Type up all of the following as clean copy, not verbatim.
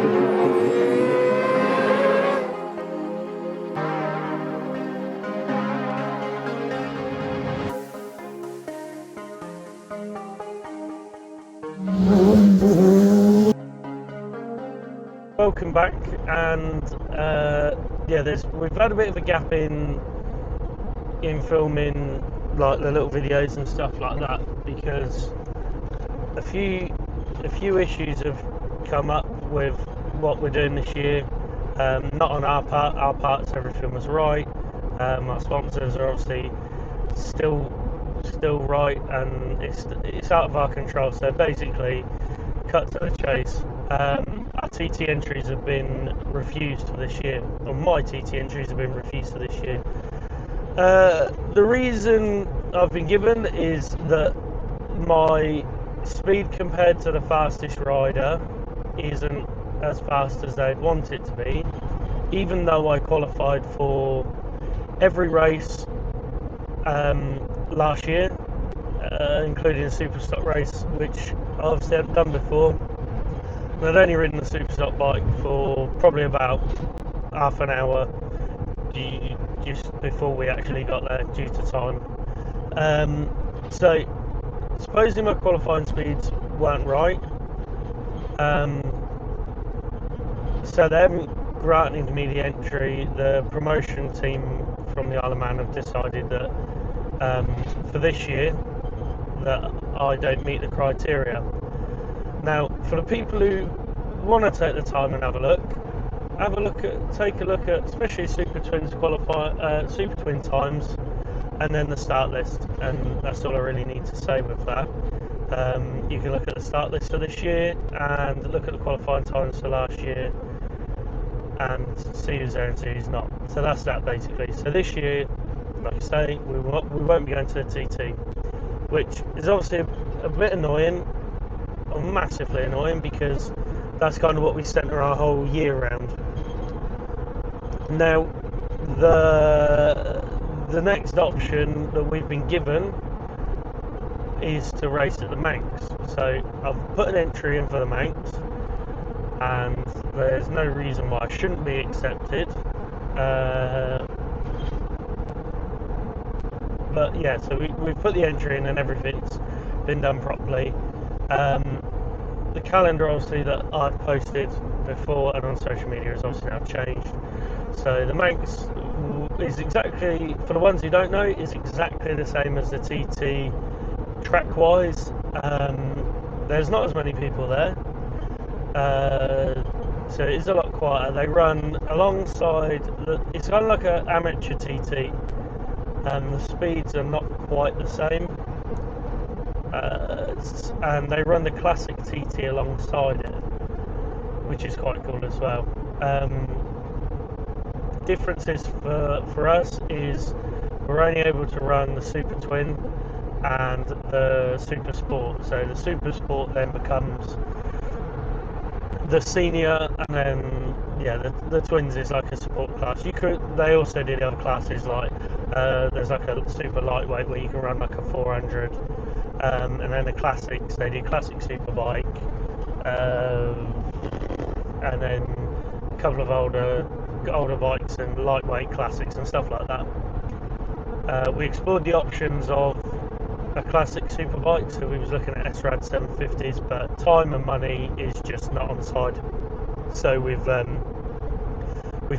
Welcome back, and we've had a bit of a gap in filming like the little videos and stuff like that because a few issues have come up with what we're doing this year. Not on our parts everything was right. Our sponsors are obviously still right, and it's out of our control. So basically, cut to the chase. Our TT entries have been refused for this year, or my TT entries have been refused for this year. The reason I've been given is that my speed compared to the fastest rider isn't as fast as they'd want it to be, even though I qualified for every race last year, including a Superstock race, which obviously I've done before. And I'd only ridden the Superstock bike for probably about half an hour just before we actually got there due to time. So supposedly my qualifying speeds weren't right. So they haven't granted me the entry. The promotion team from the Isle of Man have decided that for this year that I don't meet the criteria. Now, for the people who want to take the time and take a look at especially Super Twins Super Twin times, and then the start list, and that's all I really need to say with that. You can look at the start list for this year and look at the qualifying times for last year and see who's there and see who's not. So that's that basically. So this year, like I say, we won't be going to the TT, which is obviously a bit annoying, or massively annoying, because that's kind of what we centre our whole year around. Now, the next option that we've been given is to race at the Manx. So I've put an entry in for the Manx, and there's no reason why I shouldn't be accepted. But yeah, so we've put the entry in and everything's been done properly. The calendar obviously that I've posted before and on social media has obviously now changed. So the Manx is exactly, for the ones who don't know, is exactly the same as the TT track wise. There's not as many people there, so it is a lot quieter. They run alongside it's kind of like an amateur TT, and the speeds are not quite the same, and they run the classic TT alongside it, which is quite cool as well. Differences for us is we're only able to run the Super Twin and the Super Sport. So the Super Sport then becomes the senior, and then the Twins is like a support class. They also do the other classes, like there's like a super lightweight where you can run like a 400, and then the classics, they do classic superbike, and then a couple of older bikes and lightweight classics and stuff like that. We explored the options of a classic superbike, so we was looking at SRAD 750s, but time and money is just not on side. So we've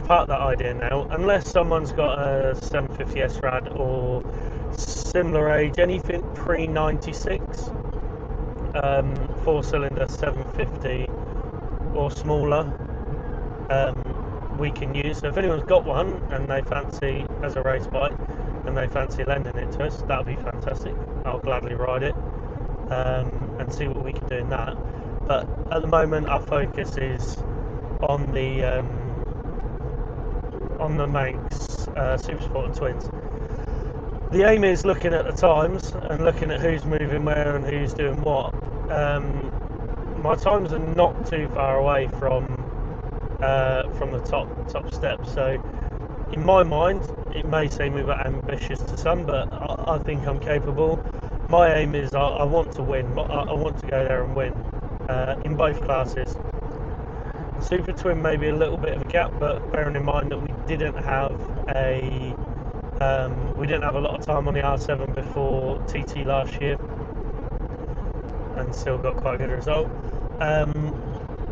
parked that idea now, unless someone's got a 750 SRAD or similar age, anything pre-96, 4-cylinder 750 or smaller, we can use. So if anyone's got one and they fancy as a race bike and they fancy lending it to us, that would be fantastic. I'll gladly ride it and see what we can do in that. But at the moment our focus is on the Manx Supersport and Twins. The aim is looking at the times and looking at who's moving where and who's doing what. My times are not too far away from the top steps, so in my mind it may seem a bit ambitious to some, but I think I'm capable. My aim is I want to win. I want to go there and win in both classes. Super Twin maybe a little bit of a gap, but bearing in mind that we didn't have a lot of time on the R7 before TT last year, and still got quite a good result.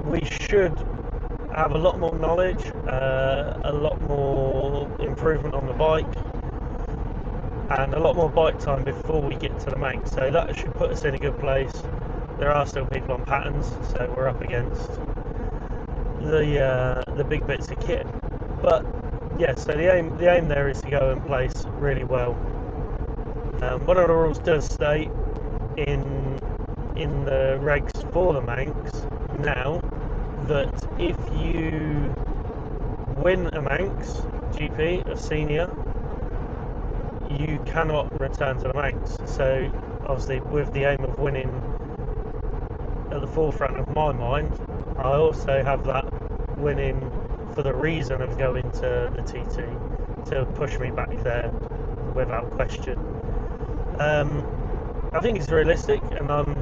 We should have a lot more knowledge, a lot more improvement on the bike, and a lot more bike time before we get to the Manx. So that should put us in a good place. There are still people on patterns, so we're up against the big bits of kit. But yeah, so the aim there is to go and place really well. One of the rules does state in the regs for the Manx now that if you win a Manx GP, a senior, you cannot return to the Manx. So obviously with the aim of winning at the forefront of my mind, I also have that winning for the reason of going to the TT to push me back there without question. I think it's realistic, and I'm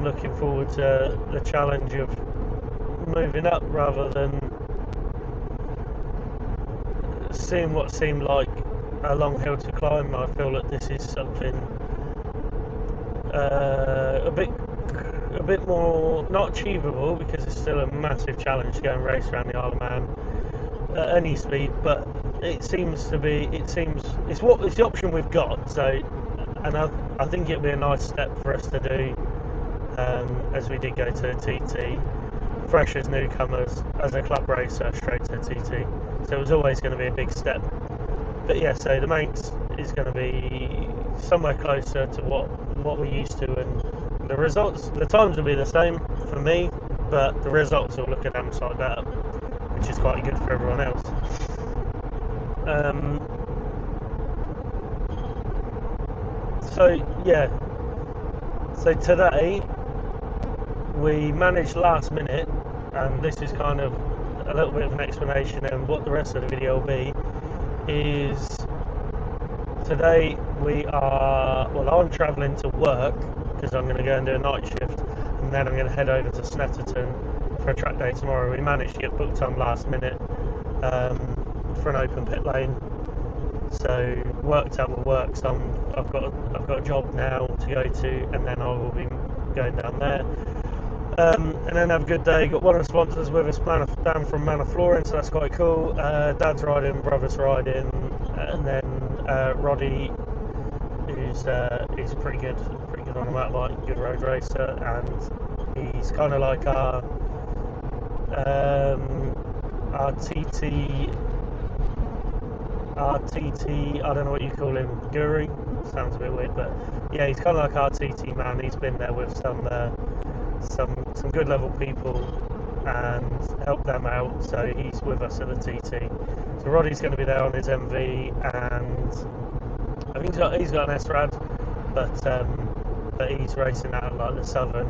looking forward to the challenge of moving up rather than seeing what seemed like a long hill to climb. I feel that this is something a bit more not achievable, because it's still a massive challenge to go and race around the Isle of Man at any speed, but it's the option we've got. So, and I think it'll be a nice step for us to do, as we did go to TT, fresh as newcomers, as a club racer, straight to TT. So it was always going to be a big step. But yeah, so the Manx is going to be somewhere closer to what we're used to, and the results, the times will be the same for me, but the results will look a damn sight better, which is quite good for everyone else. So yeah, so today we managed last minute, and this is kind of a little bit of an explanation, and what the rest of the video will be is today I'm travelling to work because I'm going to go and do a night shift, and then I'm going to head over to Snetterton for a track day tomorrow. We managed to get booked on last minute for an open pit lane, so worked out with work. So I've got a job now to go to, and then I will be going down there. And then have a good day. Got one of the sponsors with us, Dan from Manor Flooring, so that's quite cool. Dad's riding, brother's riding, and then Roddy, who's pretty good on a motorbike, good road racer, and he's kind of like our TT, I don't know what you call him, guru, sounds a bit weird, but yeah, he's kind of like our TT man. He's been there with some good level people and helped them out, so he's with us at the TT. So Roddy's going to be there on his MV, and I think he's got an S-Rad, but he's racing out at like the Southern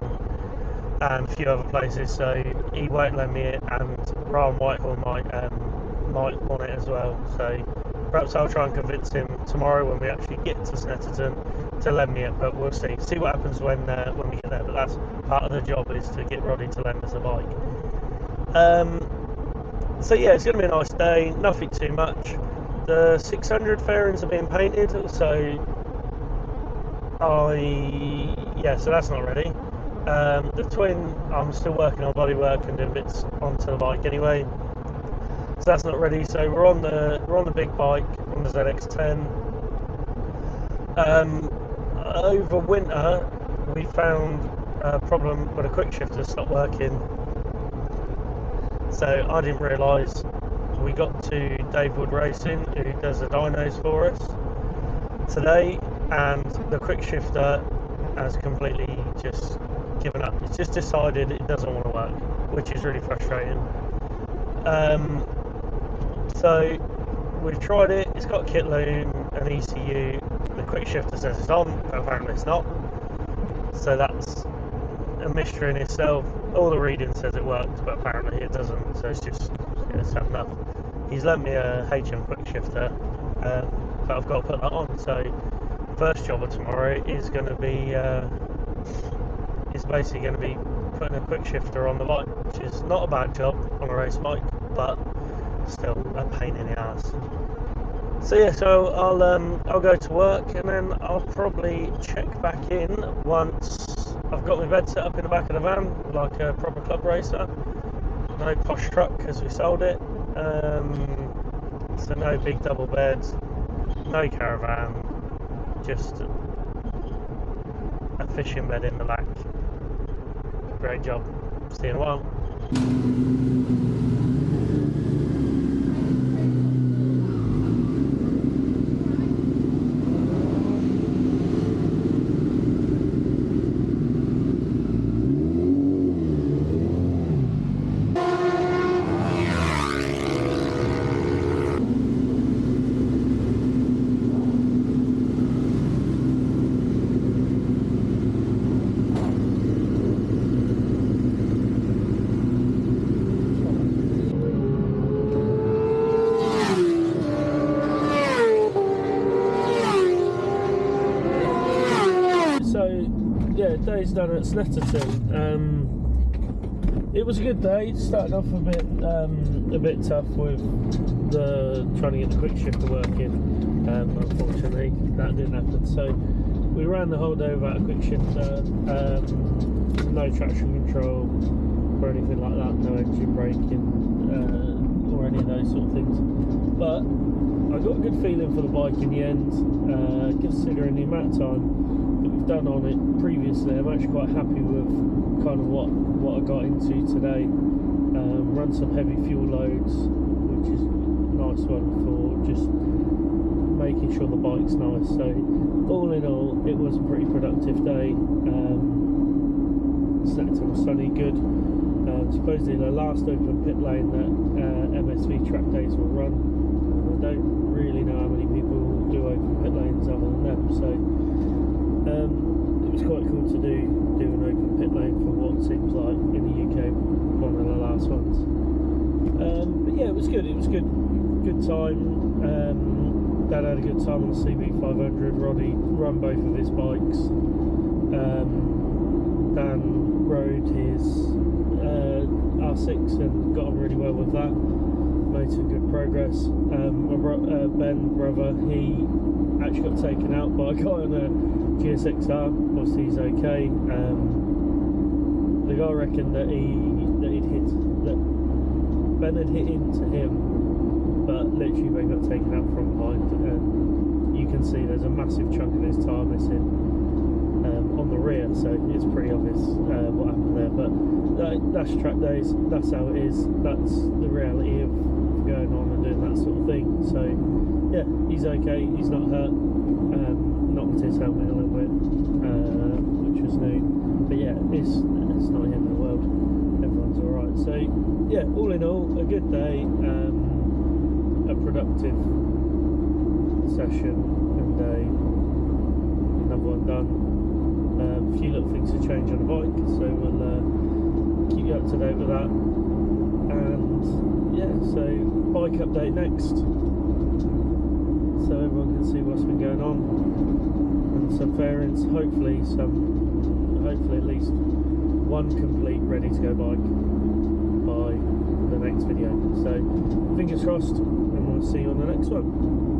and a few other places, so he won't lend me it, and Ryan Whitehall might want it as well. So perhaps I'll try and convince him tomorrow when we actually get to Snetterton to lend me it, but we'll see what happens when we get there. But that's part of the job, is to get Roddy to lend us a bike. So yeah, it's going to be a nice day, nothing too much. The 600 fairings are being painted, so so that's not ready. The twin, I'm still working on bodywork and doing bits onto the bike anyway, so that's not ready. So we're on the big bike, on the ZX10. Over winter we found a problem with a quick shifter stopped working, so I didn't realise. We got to Dave Wood Racing, who does the dynos for us, today, and the quick shifter has completely just given up. It's just decided it doesn't want to work, which is really frustrating. So we've tried it. It's got a kit loom, an ECU. The quick shifter says it's on, but apparently it's not. So that's a mystery in itself. All the reading says it works, but apparently it doesn't. So it's had enough. He's lent me a HM quick shifter, but I've got to put that on. So first job of tomorrow is going to be basically going to be putting a quick shifter on the bike, which is not a bad job on a race bike, but still a pain in the ass. So yeah, so I'll go to work, and then I'll probably check back in once I've got my bed set up in the back of the van like a proper club racer. No posh truck because we sold it, so no big double beds, no caravan, just a fishing bed in the back. Great job. See you in a while. Yeah, day's done at Snetterton. It was a good day. Started off a bit tough with trying to get the quick shifter working. Unfortunately, that didn't happen. So we ran the whole day without a quick shifter. No traction control or anything like that. No engine braking or any of those sort of things. But I got a good feeling for the bike in the end, considering the amount of time done on it previously. I'm actually quite happy with kind of what I got into today. Run some heavy fuel loads, which is a nice one for just making sure the bike's nice. So all in all, it was a pretty productive day. Snetterton was sunny, good. Supposedly the last open pit lane that MSV track days will run. I don't really know how many people do open pit lanes other than them, so it was quite cool to do an open pit lane for what seems like in the UK one of the last ones. But yeah, it was good. It was good time. Dad had a good time on the CB500. Roddy run both of his bikes. Dan rode his R6 and got on really well with that. Made some good progress. My Ben, brother, he actually got taken out by a guy on a GSXR. Obviously he's okay. The guy reckoned that Ben had hit into him, but literally they got taken out from behind, and you can see there's a massive chunk of his tyre missing on the rear, so it's pretty obvious what happened there. But that's track days, that's how it is, that's the reality of going on and doing that sort of thing. So yeah, he's okay, he's not hurt. Knocked his helmet a little bit, which was new, but yeah, it's not the end of the world, everyone's alright. So yeah, all in all, a good day, a productive session and day, another one done. A few little things to change on the bike, so we'll keep you up to date with that. And yeah, so bike update next, so everyone can see what's been going on, and some fairings, hopefully at least one complete ready to go bike by the next video. So fingers crossed, and we'll see you on the next one.